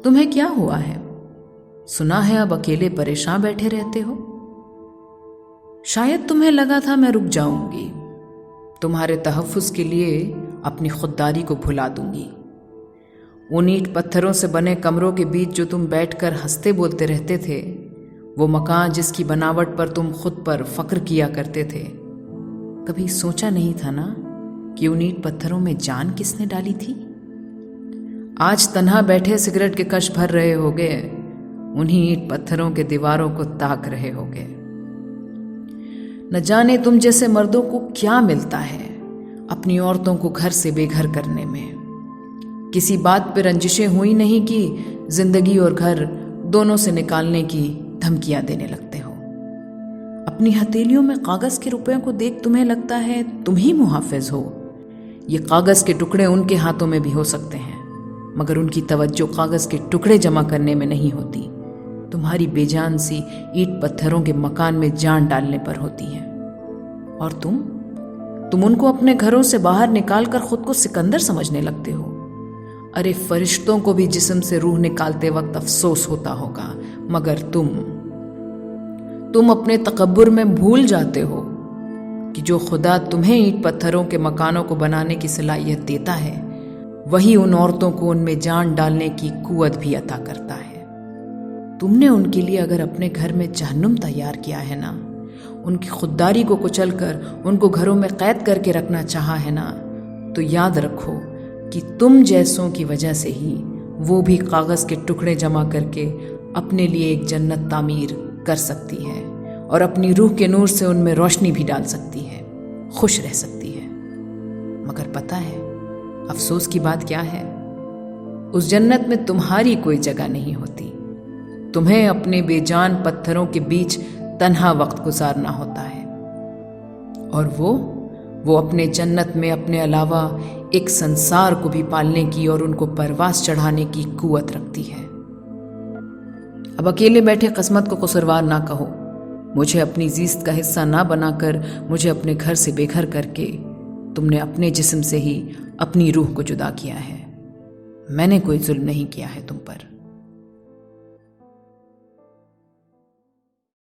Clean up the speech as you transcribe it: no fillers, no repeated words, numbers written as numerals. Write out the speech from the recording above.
تمہیں کیا ہوا ہے؟ سنا ہے اب اکیلے پریشان بیٹھے رہتے ہو۔ شاید تمہیں لگا تھا میں رک جاؤں گی، تمہارے تحفظ کے لیے اپنی خودداری کو بھلا دوں گی۔ ان اینٹ پتھروں سے بنے کمروں کے بیچ جو تم بیٹھ کر ہنستے بولتے رہتے تھے، وہ مکان جس کی بناوٹ پر تم خود پر فخر کیا کرتے تھے، کبھی سوچا نہیں تھا نا کہ ان اینٹ پتھروں میں جان کس نے ڈالی تھی؟ آج تنہا بیٹھے سگریٹ کے کش بھر رہے ہوگے، انہی اینٹ پتھروں کے دیواروں کو تاک رہے ہوگے۔ نہ جانے تم جیسے مردوں کو کیا ملتا ہے اپنی عورتوں کو گھر سے بے گھر کرنے میں۔ کسی بات پہ رنجشیں ہوئی نہیں کہ زندگی اور گھر دونوں سے نکالنے کی دھمکیاں دینے لگتے ہو۔ اپنی ہتھیلیوں میں کاغذ کے روپیوں کو دیکھ تمہیں لگتا ہے تم ہی محافظ ہو۔ یہ کاغذ کے ٹکڑے ان کے ہاتھوں میں بھی ہو سکتے ہیں، مگر ان کی توجہ کاغذ کے ٹکڑے جمع کرنے میں نہیں ہوتی، تمہاری بے جان سی اینٹ پتھروں کے مکان میں جان ڈالنے پر ہوتی ہے۔ اور تم ان کو اپنے گھروں سے باہر نکال کر خود کو سکندر سمجھنے لگتے ہو۔ ارے فرشتوں کو بھی جسم سے روح نکالتے وقت افسوس ہوتا ہوگا، مگر تم اپنے تکبر میں بھول جاتے ہو کہ جو خدا تمہیں اینٹ پتھروں کے مکانوں کو بنانے کی صلاحیت دیتا ہے، وہی ان عورتوں کو ان میں جان ڈالنے کی قوت بھی عطا کرتا ہے۔ تم نے ان کے لیے اگر اپنے گھر میں جہنم تیار کیا ہے نا، ان کی خودداری کو کچل کر ان کو گھروں میں قید کر کے رکھنا چاہا ہے نا، تو یاد رکھو کہ تم جیسوں کی وجہ سے ہی وہ بھی کاغذ کے ٹکڑے جمع کر کے اپنے لیے ایک جنت تعمیر کر سکتی ہے، اور اپنی روح کے نور سے ان میں روشنی بھی ڈال سکتی ہے، خوش رہ سکتی ہے۔ مگر پتہ ہے افسوس کی بات کیا ہے؟ اس جنت میں تمہاری کوئی جگہ نہیں ہوتی، تمہیں اپنے بے جان پتھروں کے بیچ تنہا وقت گزارنا ہوتا ہے، اور وہ اپنے جنت میں اپنے علاوہ ایک سنسار کو بھی پالنے کی اور ان کو پرواز چڑھانے کی قوت رکھتی ہے۔ اب اکیلے بیٹھے قسمت کو قصوروار نہ کہو، مجھے اپنی زیست کا حصہ نہ بنا کر، مجھے اپنے گھر سے بے گھر کر کے تم نے اپنے جسم سے ہی اپنی روح کو جدا کیا ہے۔ میں نے کوئی ظلم نہیں کیا ہے تم پر۔